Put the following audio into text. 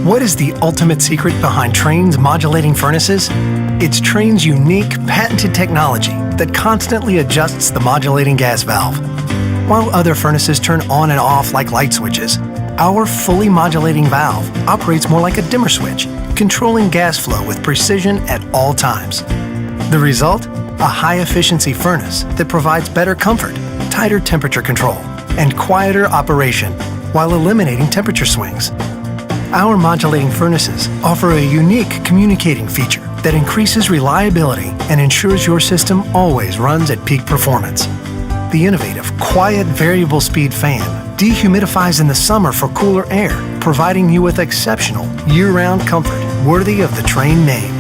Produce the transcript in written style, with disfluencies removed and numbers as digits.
What is the ultimate secret behind Trane's modulating furnaces? It's Trane's unique, patented technology that constantly adjusts the modulating gas valve. While other furnaces turn on and off like light switches, our fully modulating valve operates more like a dimmer switch, controlling gas flow with precision at all times. The result? A high-efficiency furnace that provides better comfort, tighter temperature control, and quieter operation while eliminating temperature swings. Our modulating furnaces offer a unique communicating feature that increases reliability and ensures your system always runs at peak performance. The innovative, quiet variable speed fan dehumidifies in the summer for cooler air, providing you with exceptional year-round comfort worthy of the Trane name.